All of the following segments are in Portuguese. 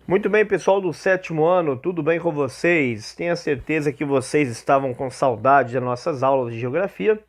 Muito bem, pessoal do sétimo ano, tudo bem com vocês? Tenho a certeza que vocês estavam com saudade das nossas aulas de geografia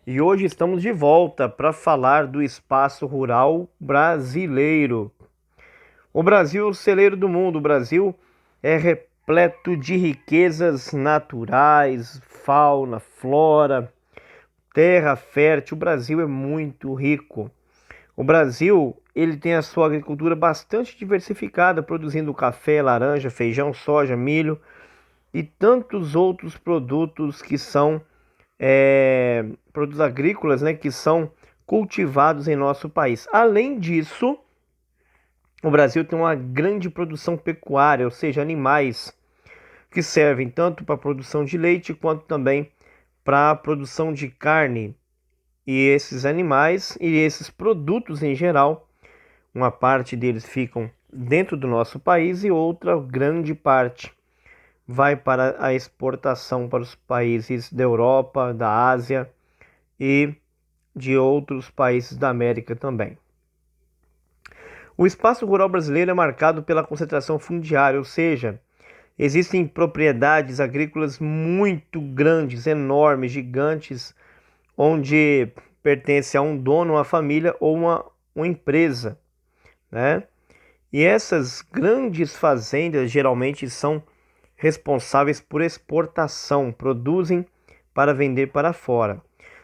e hoje estamos de volta para falar do espaço rural brasileiro. O Brasil é o celeiro do mundo. O Brasil é repleto de riquezas naturais, fauna, flora, terra fértil. O Brasil é muito rico. O Brasil, ele tem a sua agricultura bastante diversificada, produzindo café, laranja, feijão, soja, milho e tantos outros produtos que são produtos agrícolas, né, que são cultivados em nosso país. Além disso, o Brasil tem uma grande produção pecuária, ou seja, animais que servem tanto para a produção de leite quanto também para a produção de carne. E esses animais e esses produtos em geral, uma parte deles ficam dentro do nosso país e outra grande parte vai para a exportação para os países da Europa, da Ásia e de outros países da América também. O espaço rural brasileiro é marcado pela concentração fundiária, ou seja, existem propriedades agrícolas muito grandes, enormes, gigantes, onde pertence a um dono, uma família ou uma empresa, né? E essas grandes fazendas geralmente são responsáveis por exportação, produzem para vender para fora.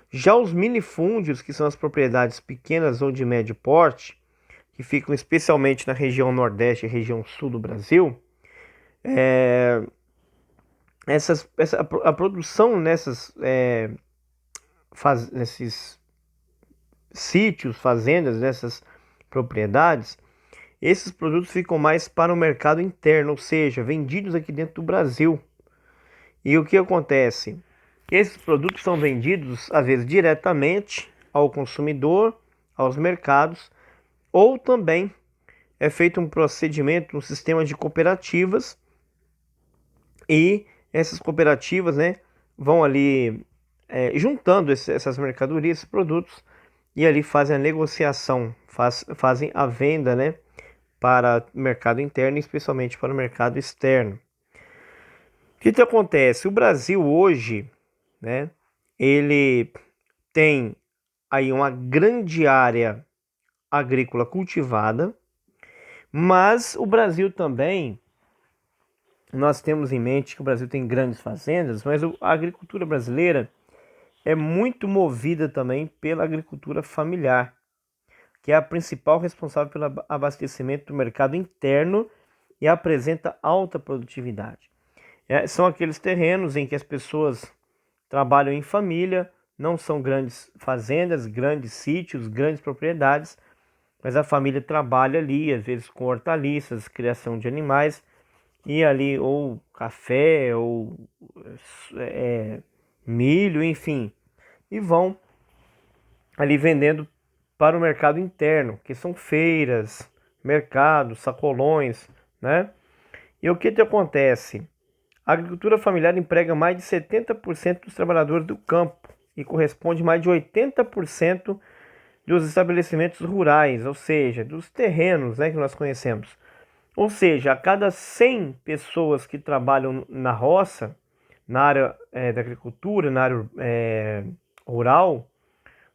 Já os minifúndios, que são as propriedades pequenas ou de médio porte, que ficam especialmente na região Nordeste e região Sul do Brasil, a produção nesses sítios, fazendas, nessas propriedades, esses produtos ficam mais para o mercado interno, ou seja, vendidos aqui dentro do Brasil. E o que acontece? Esses produtos são vendidos, às vezes, diretamente ao consumidor, aos mercados, ou também é feito um procedimento, um sistema de cooperativas, e essas cooperativas, né, vão ali juntando essas mercadorias, esses produtos, e ali fazem a negociação, fazem a venda, né, para o mercado interno e especialmente para o mercado externo. O que acontece? O Brasil hoje, né, ele tem aí uma grande área agrícola cultivada, mas o Brasil também, nós temos em mente que o Brasil tem grandes fazendas, mas a agricultura brasileira é muito movida também pela agricultura familiar, que é a principal responsável pelo abastecimento do mercado interno e apresenta alta produtividade. São aqueles terrenos em que as pessoas trabalham em família, não são grandes fazendas, grandes sítios, grandes propriedades, mas a família trabalha ali, às vezes com hortaliças, criação de animais, e ali ou café, ou milho, enfim, e vão ali vendendo para o mercado interno, que são feiras, mercados, sacolões, né? E o que acontece? A agricultura familiar emprega mais de 70% dos trabalhadores do campo e corresponde a mais de 80% dos estabelecimentos rurais, ou seja, dos terrenos, né, que nós conhecemos. Ou seja, a cada 100 pessoas que trabalham na roça, na área da agricultura, na área rural,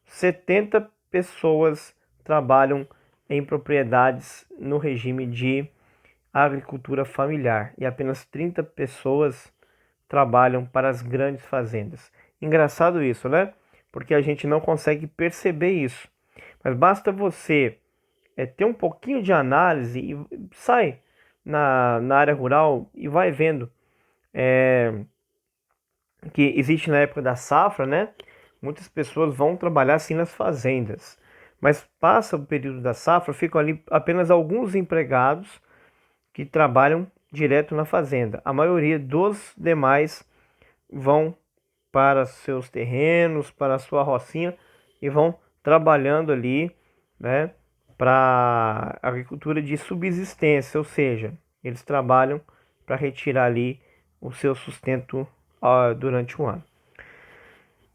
70 pessoas trabalham em propriedades no regime de agricultura familiar e apenas 30 pessoas trabalham para as grandes fazendas. Engraçado isso, né? Porque a gente não consegue perceber isso. Mas basta você ter um pouquinho de análise e sai na área rural e vai vendo que existe na época da safra, né? Muitas pessoas vão trabalhar assim nas fazendas. Mas passa o período da safra, ficam ali apenas alguns empregados que trabalham direto na fazenda. A maioria dos demais vão para seus terrenos, para a sua rocinha e vão trabalhando ali, né, para agricultura de subsistência, ou seja, eles trabalham para retirar ali o seu sustento durante o ano.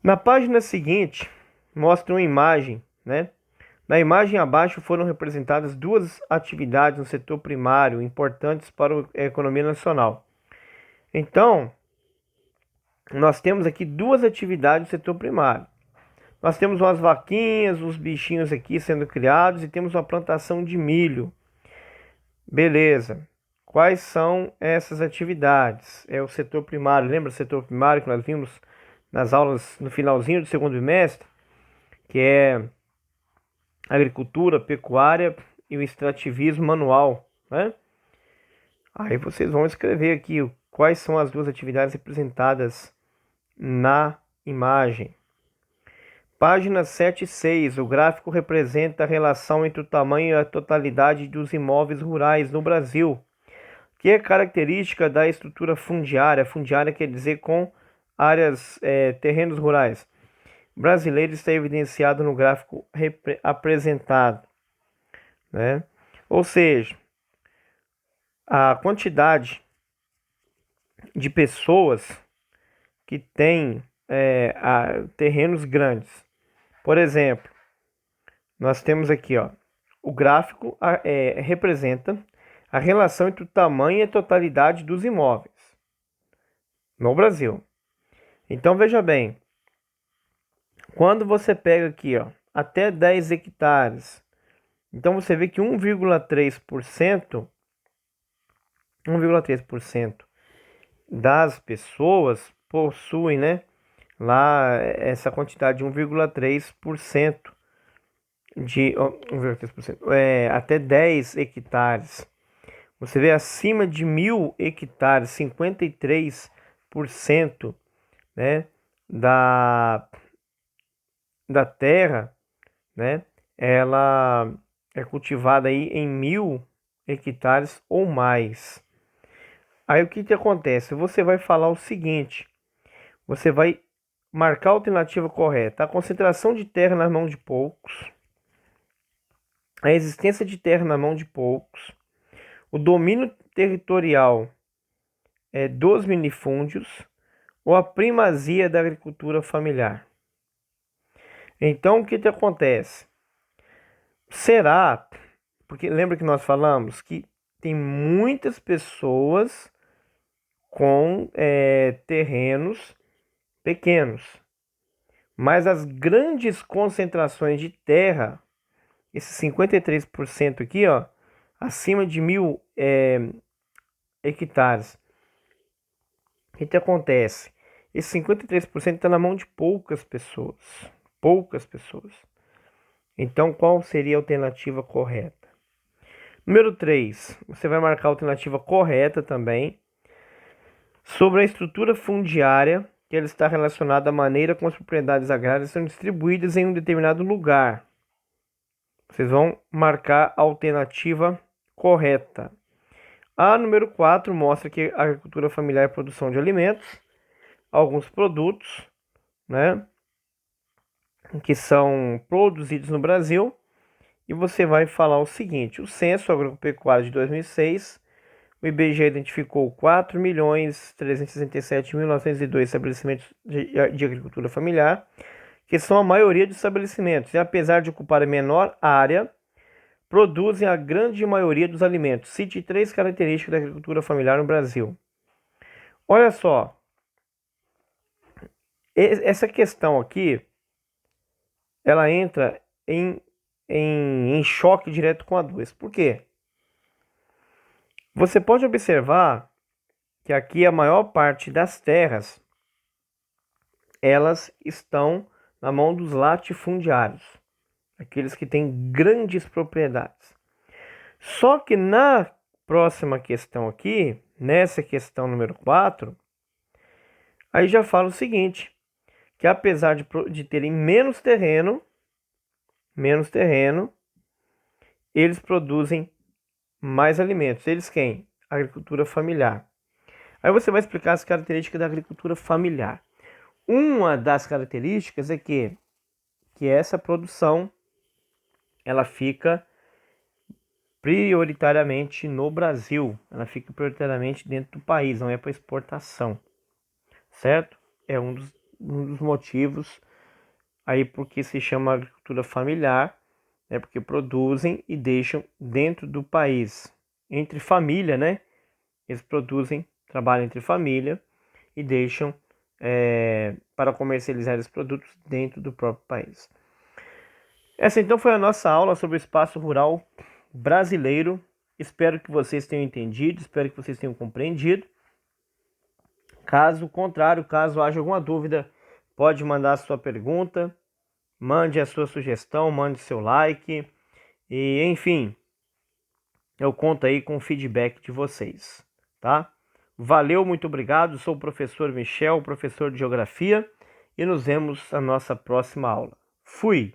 Na página seguinte, mostra uma imagem, né, Na imagem abaixo foram representadas duas atividades no setor primário importantes para a economia nacional. Então, nós temos aqui duas atividades no setor primário. Nós temos umas vaquinhas, uns bichinhos aqui sendo criados e temos uma plantação de milho. Beleza. Quais são essas atividades? É o setor primário. Lembra do setor primário que nós vimos nas aulas no finalzinho do segundo bimestre? Que é agricultura, pecuária e o extrativismo manual, né? Aí vocês vão escrever aqui quais são as duas atividades representadas na imagem. Página 7 e 6. O gráfico representa a relação entre o tamanho e a totalidade dos imóveis rurais no Brasil, que é característica da estrutura fundiária. Fundiária quer dizer com áreas, terrenos rurais. Brasileiro está evidenciado no gráfico apresentado, né? Ou seja, a quantidade de pessoas que têm terrenos grandes. Por exemplo, nós temos aqui, ó, o gráfico representa a relação entre o tamanho e a totalidade dos imóveis no Brasil. Então veja bem, quando você pega aqui, ó, até 10 hectares, então você vê que 1,3% das pessoas possuem, né, lá essa quantidade de 1,3% de 1,3%, até 10 hectares. Você vê acima de 1.000 hectares, 53%, né, da terra, né, ela é cultivada aí em 1.000 hectares ou mais. Aí o que que acontece? Você vai falar o seguinte, você vai marcar a alternativa correta. A concentração de terra nas mãos de poucos, a existência de terra na mão de poucos, o domínio territorial dos minifúndios ou a primazia da agricultura familiar. Então, o que que acontece? Será, porque lembra que nós falamos que tem muitas pessoas com terrenos pequenos, mas as grandes concentrações de terra, esses 53% aqui, ó, acima de 1.000 hectares, o que que acontece? Esse 53% está na mão de poucas pessoas. Poucas pessoas. Então, qual seria a alternativa correta? Número 3. Você vai marcar a alternativa correta também sobre a estrutura fundiária, que ela está relacionada à maneira como as propriedades agrárias são distribuídas em um determinado lugar. Vocês vão marcar a alternativa correta. A número 4 mostra que a agricultura familiar é a produção de alimentos, alguns produtos, né, que são produzidos no Brasil, e você vai falar o seguinte: o Censo Agropecuário de 2006, o IBGE identificou 4.367.902 estabelecimentos de agricultura familiar, que são a maioria dos estabelecimentos, e apesar de ocuparem menor área, produzem a grande maioria dos alimentos. Cite 3 características da agricultura familiar no Brasil. Olha só, essa questão aqui, ela entra em choque direto com a 2. Por quê? Você pode observar que aqui a maior parte das terras, elas estão na mão dos latifundiários, aqueles que têm grandes propriedades. Só que na próxima questão aqui, nessa questão número 4, aí já fala o seguinte, que apesar de terem menos terreno, eles produzem mais alimentos. Eles quem? Agricultura familiar. Aí você vai explicar as características da agricultura familiar. Uma das características é que essa produção ela fica prioritariamente no Brasil. Ela fica prioritariamente dentro do país, não é para exportação. Certo? É um dos motivos aí porque se chama agricultura familiar né? Porque produzem e deixam dentro do país, entre família, né? Eles produzem, trabalham entre família e deixam para comercializar os produtos dentro do próprio país. Essa então foi a nossa aula sobre o espaço rural brasileiro. Espero que vocês tenham entendido, espero que vocês tenham compreendido. Caso contrário, caso haja alguma dúvida, pode mandar a sua pergunta, mande a sua sugestão, mande seu like e, enfim, eu conto aí com o feedback de vocês, tá? Valeu, muito obrigado. Sou o professor Michel, professor de Geografia, e nos vemos na nossa próxima aula. Fui!